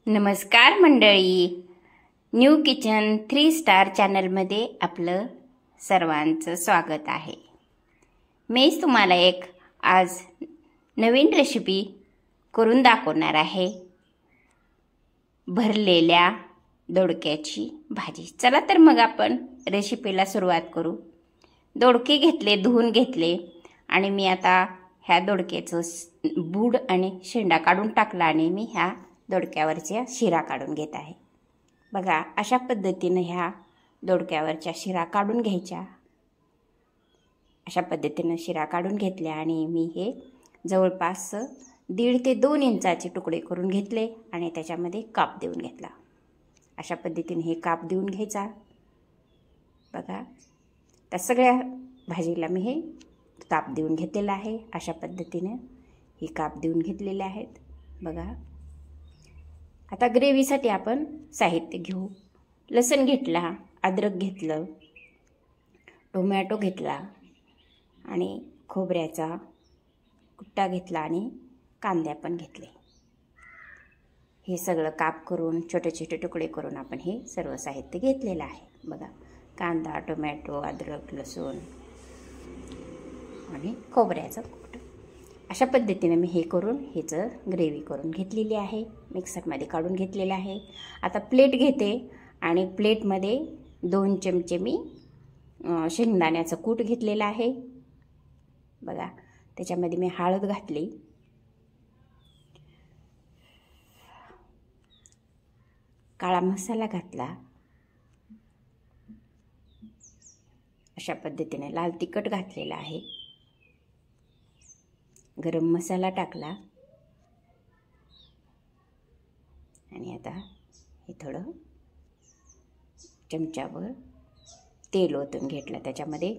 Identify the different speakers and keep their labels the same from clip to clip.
Speaker 1: नमस्कार मंडळी, new kitchen 3 star चॅनलमध्ये आपलं सर्वांचं स्वागत आहे। मीच तुम्हाला एक आज नवीन रेसिपी करून दाखवणार आहे, भरलेल्या दोडक्याची भाजी। चला तर मग आपण रेसिपीला सुरुवात करू। दोडके घेतले, धुवून घेतले आणि मी आता ह्या दोडक्याचं बूड आणि शेंडा काढून टाकला आणि मी ह्या दोडक्यावरच्या शिरा काढून घेत आहे। बघा, अशा पद्धतीने ह्या दोडक्यावरच्या शिरा काढून घ्यायच्या। अशा पद्धतीने शिरा काढून घेतल्या आणि मी हे जवळपास 1.5 ते 2 इंचाचे तुकडे करून घेतले आणि त्याच्यामध्ये काप देऊन घेतला। अशा पद्धतीने हे काप देऊन घ्यायचा। बघा, त्या सगळ्या भाजीला मी हे काप देऊन घेतलेला आहे। अशा पद्धतीने हे काप देऊन घेतलेले आहेत। बघा, आता ग्रेव्हीसाठी आपण साहित्य घेऊ। लसूण घेतला, अद्रक घेतलं, टोमॅटो घेतला आणि खोबऱ्याचा कुट्टा घेतला आणि कांदे पण घेतले। हे सगळं काप करून छोटे छोटे तुकडे करून आपण हे सर्व साहित्य घेतलेलं आहे। बघा, कांदा, टोमॅटो, अद्रक, लसूण आणि खोबऱ्याचा कुट्टा। अशा पद्धतीने मी हे करून ह्याचं ग्रेव्ही करून घेतलेली आहे। मिक्सरमध्ये काढून घेतलेलं आहे। आता प्लेट घेते आणि प्लेटमध्ये 2 चमचे मी शेंगदाण्याचं कूट घेतलेलं आहे। बघा, त्याच्यामध्ये मी हळद घातली, काळा मसाला घातला, अशा पद्धतीने लाल तिखट घातलेला आहे, गरम मसाला टाकला आणि आता हे थोडं चमच्यावर तेल ओतून घेतलं त्याच्यामध्ये।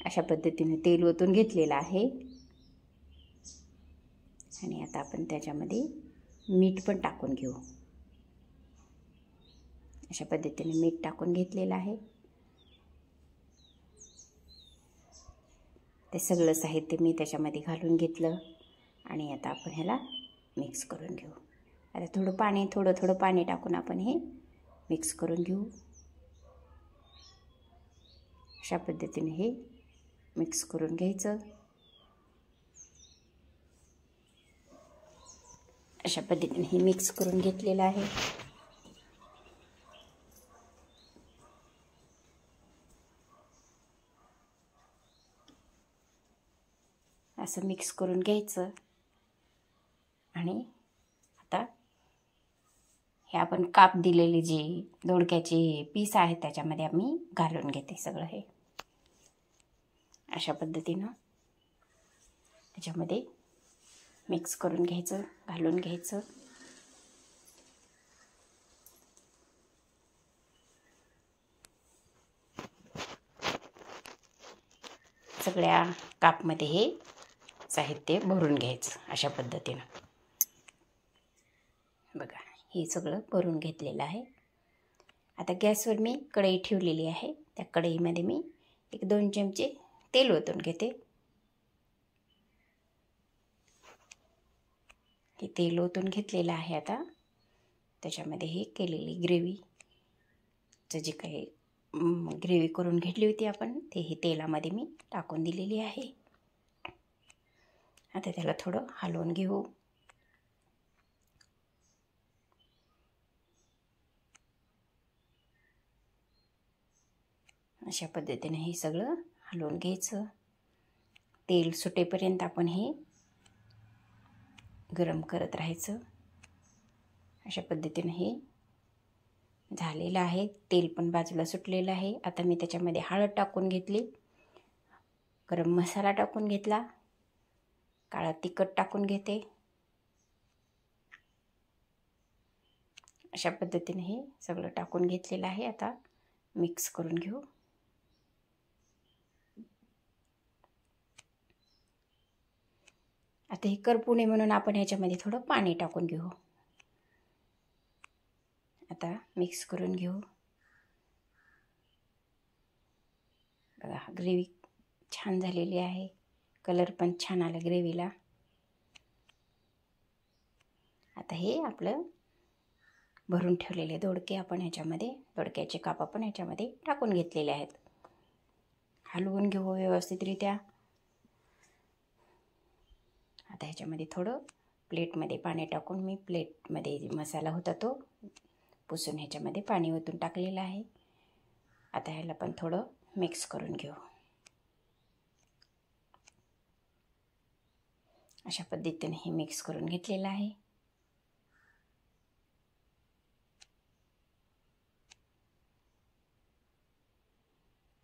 Speaker 1: अशा पद्धतीने तेल ओतून घेतलेलं आहे आणि आता आपण त्याच्यामध्ये मीठ पण टाकून घेऊ। अशा पद्धतीने मीठ टाकून घेतलेलं आहे। ते सगळं साहित्य मी त्याच्यामध्ये घालून घेतलं आणि आता आपण ह्याला मिक्स करून घेऊ। आता थोडं पाणी टाकून आपण हे मिक्स करून घेऊ। अशा पद्धतीने हे मिक्स करून घ्यायचं। अशा पद्धतीने हे मिक्स करून घेतलेलं आहे। असं मिक्स करून घ्यायचं आणि आता हे आपण काप दिलेले जे दोडक्याचे पीस आहेत त्याच्यामध्ये आम्ही घालून घेते सगळं हे। अशा पद्धतीनं त्याच्यामध्ये मिक्स करून घ्यायचं, घालून घ्यायचं। सगळ्या कापमध्ये हे साहित्य भरून घ्यायचं अशा पद्धतीनं। बघा, हे सगळं भरून घेतलेलं आहे। आता गॅसवर मी कढई ठेवलेली आहे। त्या कढईमध्ये मी 1-2 चमचे तेल ओतून घेते। हे तेल ओतून घेतलेलं आहे। आता त्याच्यामध्ये हे केलेली ग्रेव्हीचं जे काही ग्रेव्ही करून घेतली होती आपण, ते हे तेलामध्ये मी टाकून दिलेली आहे। आता त्याला थोडं हलवून घेऊ। अशा पद्धतीने हे सगळं हलवून घ्यायचं। तेल सुटेपर्यंत आपण हे गरम करत राहायचं। अशा पद्धतीने हे झालेलं आहे। तेल पण बाजूला सुटलेलं आहे। आता मी त्याच्यामध्ये हळद टाकून घेतली, गरम मसाला टाकून घेतला, काळा तिखट टाकून घेते। अशा पद्धतीने हे सगळं टाकून घेतलेलं आहे। आता मिक्स करून घेऊ। आता हे करपू नये म्हणून आपण ह्याच्यामध्ये थोडं पाणी टाकून घेऊ। आता मिक्स करून घेऊ। बघा, ग्रेव्ही छान झालेली आहे। कलर पण छान आला ग्रेव्हीला। आता हे आपलं भरून ठेवलेले दोडके आपण ह्याच्यामध्ये, दोडक्याचे काप आपण ह्याच्यामध्ये टाकून घेतलेले आहेत. हलवून घेऊ व्यवस्थितरित्या. आता ह्याच्यामध्ये थोडं प्लेटमध्ये पाणी टाकून, मी प्लेटमध्ये मसाला होता तो पुसून ह्याच्यामध्ये पाणी ओतून टाकलेलं आहे. आता ह्याला पण थोडं मिक्स करून घेऊ. अशा पद्धतीने हे मिक्स करून घेतलेलं आहे.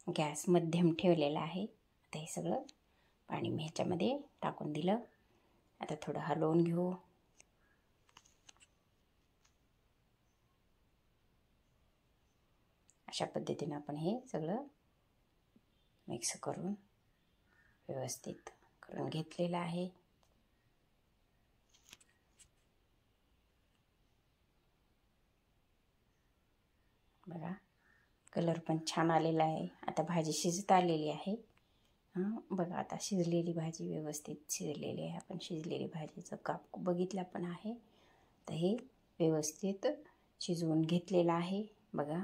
Speaker 1: गॅस मध्यम ठेवलेला आहे. आता हे सगळं पाणी मी ह्याच्यामध्ये टाकून दिलं. आता थोडं हलवून घेऊ. अशा पद्धतीने आपण हे सगळं मिक्स करून व्यवस्थित करून घेतलेलं आहे. बघा कलर पण छान आलेला आहे. आता भाजी शिजत आलेली आहे. बघा आता शिजलेली भाजी व्यवस्थित शिजलेली आहे. आपण शिजलेली भाजीचं काप बघितला पण आहे. तर हे व्यवस्थित शिजवून घेतलेलं आहे. बघा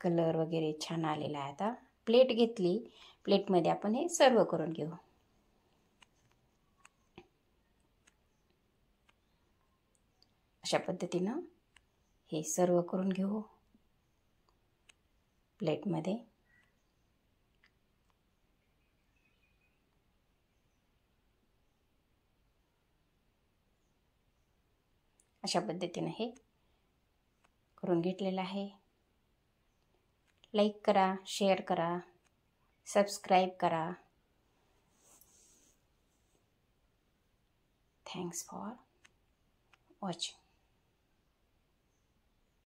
Speaker 1: कलर वगैरे छान आलेला आहे. आता प्लेट घेतली, प्लेटमध्ये आपण हे सर्व करून घेऊ. अशा पद्धतीनं हे सर्व करून घेऊ प्लेटमध्ये. अशा पद्धतीनं हे करून घेतलेलं आहे. लाईक करा, शेअर करा, सबस्क्राईब करा. Thanks for watching.